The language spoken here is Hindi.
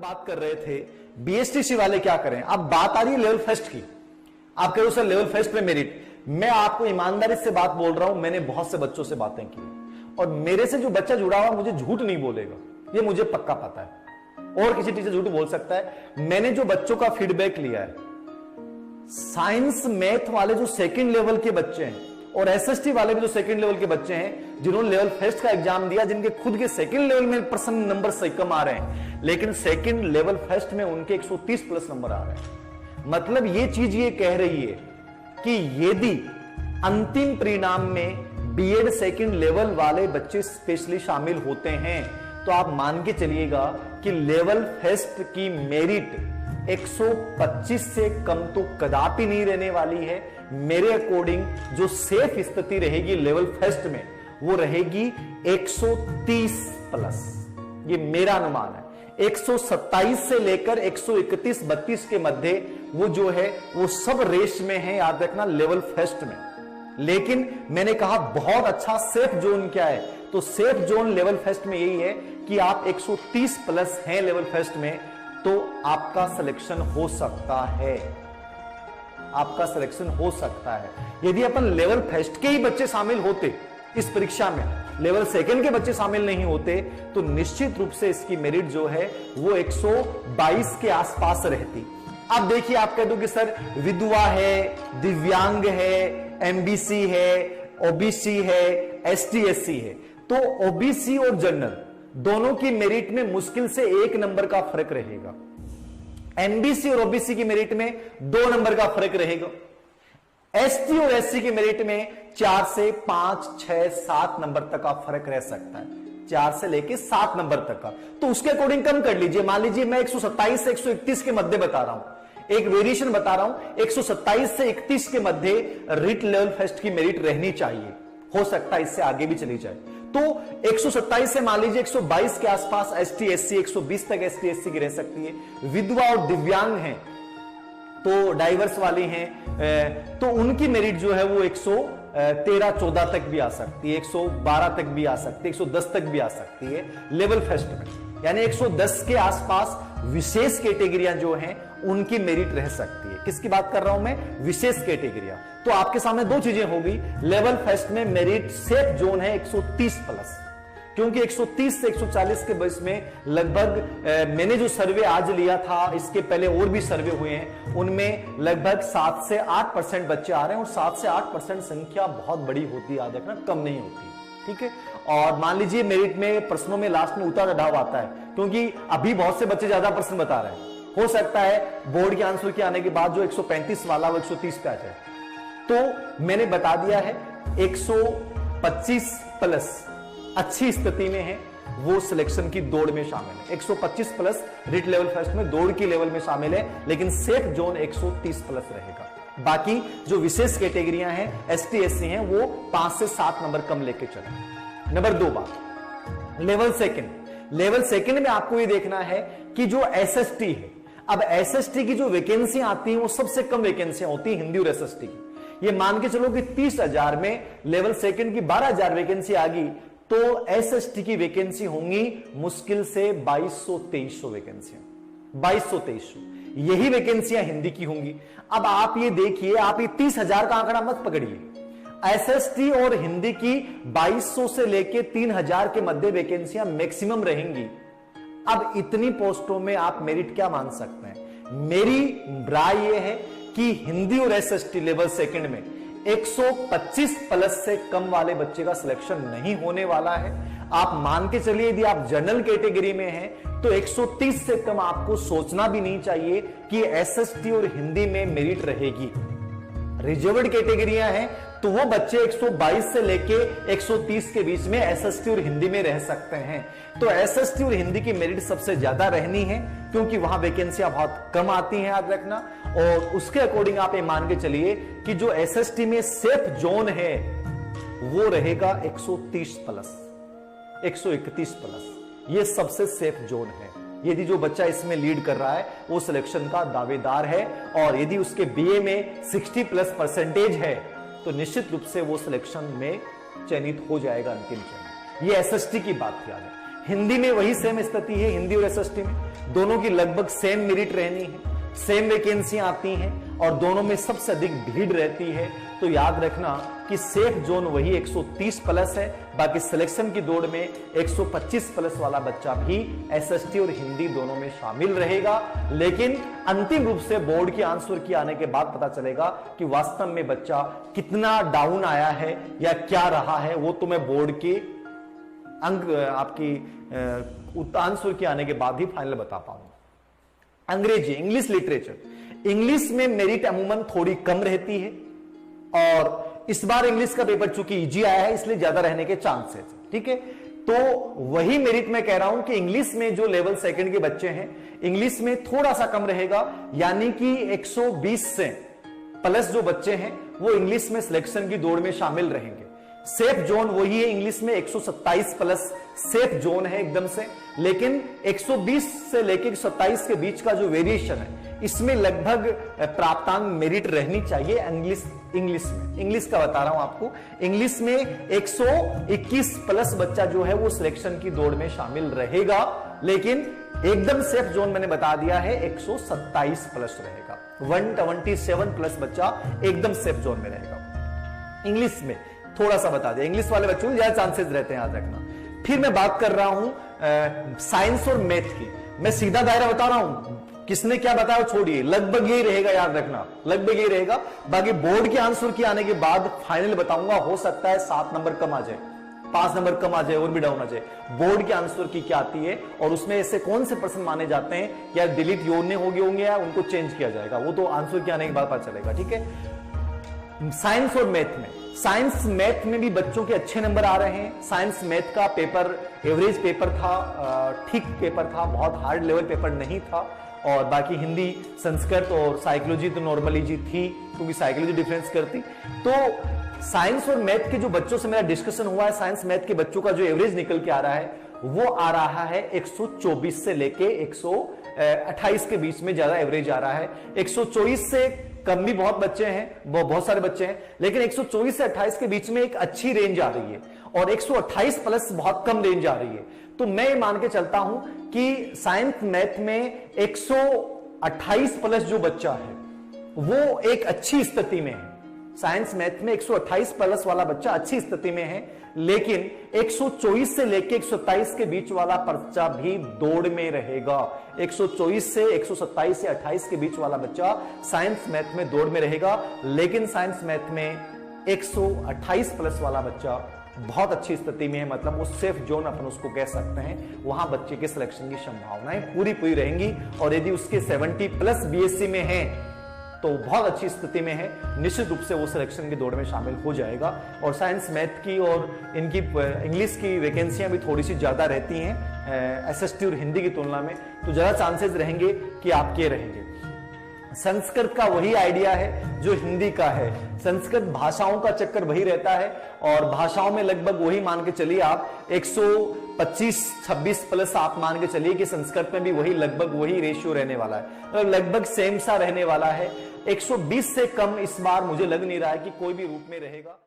बात कर रहे थे बीएसटीसी वाले क्या करें। अब बात आ रही है लेवल फर्स्ट की। आप कह रहे हो सर लेवल फर्स्ट में मेरिट। मैं आपको ईमानदारी से बात बोल रहा हूं, मैंने बहुत से बच्चों से बातें की और मेरे से जो बच्चा जुड़ा हुआ मुझे झूठ नहीं बोलेगा, ये मुझे पक्का पता है। और किसी टीचर झूठ बोल सकता है। मैंने जो बच्चों का फीडबैक लिया है, साइंस मैथ वाले जो सेकंड लेवल के बच्चे हैं और एसएसटी वाले भी जो सेकंड लेवल के बच्चे हैं जिन्होंने लेवल फर्स्ट का एग्जाम दिया, जिनके खुद के सेकंड लेवल में परसेंट नंबर सही कम आ रहे हैं, लेकिन सेकंड लेवल फर्स्ट में उनके 130 प्लस नंबर आ रहे हैं। मतलब ये चीज ये कह रही है कि यदि अंतिम परिणाम में बीएड सेकंड लेवल वाले बच्चे स्पेशली शामिल होते हैं तो आप मान के चलिएगा कि लेवल फर्स्ट की मेरिट 125 से कम तो कदापि नहीं रहने वाली है। मेरे अकॉर्डिंग जो सेफ स्थिति रहेगी लेवल फर्स्ट में वो रहेगी 130 प्लस, ये मेरा अनुमान है। 127 से लेकर 131-32 के मध्य वो जो है वो सब रेस में है, याद रखना, लेवल फर्स्ट में। लेकिन मैंने कहा बहुत अच्छा सेफ जोन क्या है, तो सेफ जोन लेवल फर्स्ट में यही है कि आप 130 प्लस हैं लेवल फर्स्ट में तो आपका सिलेक्शन हो सकता है, आपका सिलेक्शन हो सकता है। यदि अपन लेवल फर्स्ट के ही बच्चे शामिल होते इस परीक्षा में, लेवल सेकंड के बच्चे शामिल नहीं होते, तो निश्चित रूप से इसकी मेरिट जो है वो 122 के आसपास रहती। अब देखिए, आप कह दो कि सर विधवा है, दिव्यांग है, एमबीसी है, ओबीसी है, एसटी एससी है, तो ओबीसी और जनरल दोनों की मेरिट में मुश्किल से 1 नंबर का फर्क रहेगा। एमबीसी और ओबीसी की मेरिट में 2 नंबर का फर्क रहेगा। एसटी और एससी की मेरिट में 4 से 5, 6, 7 नंबर तक का फर्क रह सकता है, 4 से लेके 7 नंबर तक का। तो उसके अकॉर्डिंग कम कर लीजिए। मान लीजिए मैं 127 से 131 के मध्य बता रहा हूं, एक वेरिएशन बता रहा हूं, 127 से 31 के मध्य रिट लेवल फर्स्ट की मेरिट रहनी चाहिए। हो सकता है इससे आगे भी चली जाए। तो 127 से मान लीजिए 122 के आसपास एसटी एससी, 120 तक एसटी एससी की रह सकती है। विधवा और दिव्यांग हैं तो डाइवर्स वाली हैं तो उनकी मेरिट जो है वो 113-14 तक भी आ सकती है, 112 तक भी आ सकती है, 110 तक भी आ सकती है लेवल फर्स्ट में। यानी 110 के आसपास विशेष कैटेगरियां जो हैं उनकी मेरिट रह सकती है। किसकी बात कर रहा हूं मैं? विशेष कैटेगरियां। तो आपके सामने 2 चीजें होगी। लेवल फर्स्ट में मेरिट सेफ जोन है 130 प्लस, क्योंकि 130 से 140 के बीच में लगभग मैंने जो सर्वे आज लिया था, इसके पहले और भी सर्वे हुए हैं, उनमें लगभग 7 से 8% बच्चे आ रहे हैं और 7 से 8% संख्या बहुत बड़ी होती है, याद रखना, कम नहीं होती। ठीक है। और मान लीजिए मेरिट में प्रश्नों में लास्ट में उतार चढ़ाव आता है, क्योंकि अभी बहुत से बच्चे ज्यादा प्रश्न बता रहे हैं। हो सकता है बोर्ड के आंसर के आने के बाद जो 135 वाला वो 130 पे आ जाए। तो मैंने बता दिया है 125 प्लस अच्छी स्थिति में है, वो सिलेक्शन की दौड़ में शामिल है। 125 प्लस रिट लेवल फर्स्ट में दौड़ की लेवल में शामिल है, लेकिन सेफ जोन 130 प्लस रहेगा। बाकी जो विशेष कैटेगरियां हैं, एसटी एससी हैं, वो 5 से 7 नंबर कम लेके चले। नंबर 2 बात, लेवल सेकंड। लेवल सेकंड में आपको ये देखना है कि जो एसएसटी है, अब एसएसटी की जो वैकेंसी आती है वो सबसे कम वैकेंसियां होती है हिंदी और एसएसटी की। ये मान के चलो कि 30,000 में लेवल सेकंड की 12,000 वैकेंसी आ गई तो एसएसटी की वैकेंसी होंगी मुश्किल से 2200-2300 वैकेंसियां, 2200-2300 यही वैकेंसियां हिंदी की होंगी। अब आप ये देखिए, आप ये 30,000 का आंकड़ा मत पकड़िए। एसएसटी और हिंदी की 2200 से लेके 3,000 के मध्य वैकेंसियां मैक्सिमम रहेंगी। अब इतनी पोस्टों में आप मेरिट क्या मान सकते हैं? मेरी राय यह है कि हिंदी और एसएसटी लेवल सेकंड में 125 प्लस से कम वाले बच्चे का सिलेक्शन नहीं होने वाला है। आप मान के चलिए यदि आप जनरल कैटेगरी में हैं तो 130 से कम आपको सोचना भी नहीं चाहिए कि एसएसटी और हिंदी में मेरिट रहेगी। रिजर्व्ड कैटेगरियां हैं तो वो बच्चे 122 से लेके 130 के बीच में एसएसटी और हिंदी में रह सकते हैं। तो एसएसटी और हिंदी की मेरिट सबसे ज्यादा रहनी है, क्योंकि वहां वैकेंसियां बहुत कम आती हैं, याद रखना। और उसके अकॉर्डिंग आप ये मान के चलिए कि जो एसएसटी में सेफ जोन है वो रहेगा 130 प्लस, 131 प्लस, ये सबसे सेफ जोन है। यदि जो बच्चा इसमें लीड कर रहा है वो सिलेक्शन का दावेदार है, और यदि उसके बीए में 60 प्लस परसेंटेज है तो निश्चित रूप से वो सिलेक्शन में चयनित हो जाएगा अंतिम चरण। ये एसएसटी की बात याद है। हिंदी में वही सेम स्थिति है, हिंदी और एसएसटी में दोनों की लगभग सेम मेरिट रहनी है, सेम वैकेंसी आती हैं और दोनों में सबसे अधिक भीड़ रहती है। तो याद रखना कि सेफ जोन वही 130 प्लस है, बाकी सिलेक्शन की दौड़ में 125 प्लस वाला बच्चा भी एसएसटी और हिंदी दोनों में शामिल रहेगा। लेकिन अंतिम रूप से बोर्ड की आंसर की आने के बाद पता चलेगा कि वास्तव में बच्चा कितना डाउन आया है या क्या रहा है, वो तो मैं बोर्ड के अंक आपकी आंसर के आने के बाद ही फाइनल बता पाऊंगा। अंग्रेजी, इंग्लिश लिटरेचर, इंग्लिश में मेरिट अमूमन थोड़ी कम रहती है और इस बार इंग्लिश का पेपर चूंकि इजी आया है इसलिए ज्यादा रहने के चांसेस, ठीक है। तो वही मेरिट मैं कह रहा हूं कि इंग्लिश में जो लेवल सेकंड के बच्चे हैं इंग्लिश में थोड़ा सा कम रहेगा, यानी कि 120 से प्लस जो बच्चे हैं वो इंग्लिश में सिलेक्शन की दौड़ में शामिल रहेंगे। सेफ जोन वही है, इंग्लिश में 127 प्लस सेफ जोन है एकदम से, लेकिन 120 से लेकर 127 के बीच का जो वेरिएशन है इसमें लगभग प्राप्तांक मेरिट रहनी चाहिए। इंग्लिश में, इंग्लिश का बता रहा हूं आपको, इंग्लिश में 121 प्लस बच्चा जो है वो सिलेक्शन की दौड़ में शामिल रहेगा, लेकिन एकदम सेफ जोन मैंने बता दिया है 127 प्लस रहेगा। 127 प्लस बच्चा एकदम सेफ जोन में रहेगा। इंग्लिश में थोड़ा सा बता दिया, इंग्लिश वाले बच्चों को ज्यादा चांसेस रहते हैं, याद रखना। फिर मैं बात कर रहा हूं साइंस और मैथ की। मैं सीधा दायरा बता रहा हूं, किसने क्या बताया छोड़िए, लगभग यही रहेगा, याद रखना लगभग यही रहेगा। बाकी बोर्ड के आंसर की आने के बाद फाइनल बताऊंगा, हो सकता है 7 नंबर कम आ जाए, 5 नंबर कम आ जाए और भी डाउन आ जाए। बोर्ड के आंसर की क्या आती है और उसमें ऐसे कौन से पर्सन माने जाते हैं या डिलीट योड़ने हो गए होंगे या उनको चेंज किया जाएगा, वो तो आंसर के आने के बाद पता चलेगा, ठीक है। साइंस और मैथ में, साइंस मैथ में भी बच्चों के अच्छे नंबर आ रहे हैं। साइंस मैथ का पेपर एवरेज पेपर था, ठीक पेपर था, बहुत हार्ड लेवल पेपर नहीं था। और बाकी हिंदी, संस्कृत और साइकोलॉजी तो नॉर्मली जी थी, क्योंकि साइकोलॉजी डिफरेंस करती। तो साइंस और मैथ के जो बच्चों से मेरा डिस्कशन हुआ है, साइंस मैथ के बच्चों का जो एवरेज निकल के आ रहा है वो आ रहा है 124 से लेके 128 के बीच में ज्यादा एवरेज आ रहा है। 124 से कम भी बहुत बच्चे हैं, बहुत सारे बच्चे हैं, लेकिन 124 से 28 के बीच में एक अच्छी रेंज आ रही है और 128 प्लस बहुत कम रेंज आ रही है। तो मैं ये मान के चलता हूं कि साइंस मैथ में 128 प्लस जो बच्चा है वो एक अच्छी स्थिति में है। साइंस मैथ में 128 प्लस वाला बच्चा अच्छी स्थिति में है, लेकिन 124 से लेके 127 के बीच वाला बच्चा भी दौड़ में रहेगा। 124 से 127 या 28 के बीच वाला बच्चा साइंस मैथ में दौड़ में रहेगा, लेकिन साइंस मैथ में 128 प्लस वाला बच्चा बहुत अच्छी स्थिति में है, मतलब वो सेफ जोन अपन उसको कह सकते हैं। वहां बच्चे के सिलेक्शन की संभावनाएं पूरी रहेंगी और यदि उसके 70 प्लस बीएससी में है तो बहुत अच्छी स्थिति में है, निश्चित रूप से वो सिलेक्शन की दौड़ में शामिल हो जाएगा। और साइंस मैथ की और इनकी इंग्लिश की वैकेंसियां भी थोड़ी सी ज्यादा रहती हैं एसएसटी और हिंदी की तुलना में, तो ज्यादा चांसेस रहेंगे कि आपके रहेंगे। संस्कृत का वही आइडिया है जो हिंदी का है, संस्कृत भाषाओं का चक्कर वही रहता है और भाषाओं में लगभग वही मान के चलिए आप 125-26 प्लस आप मान के चलिए कि संस्कृत में भी वही लगभग वही रेशियो रहने वाला है, तो लगभग सेम सा रहने वाला है। 120 से कम इस बार मुझे लग नहीं रहा है कि कोई भी रूप में रहेगा।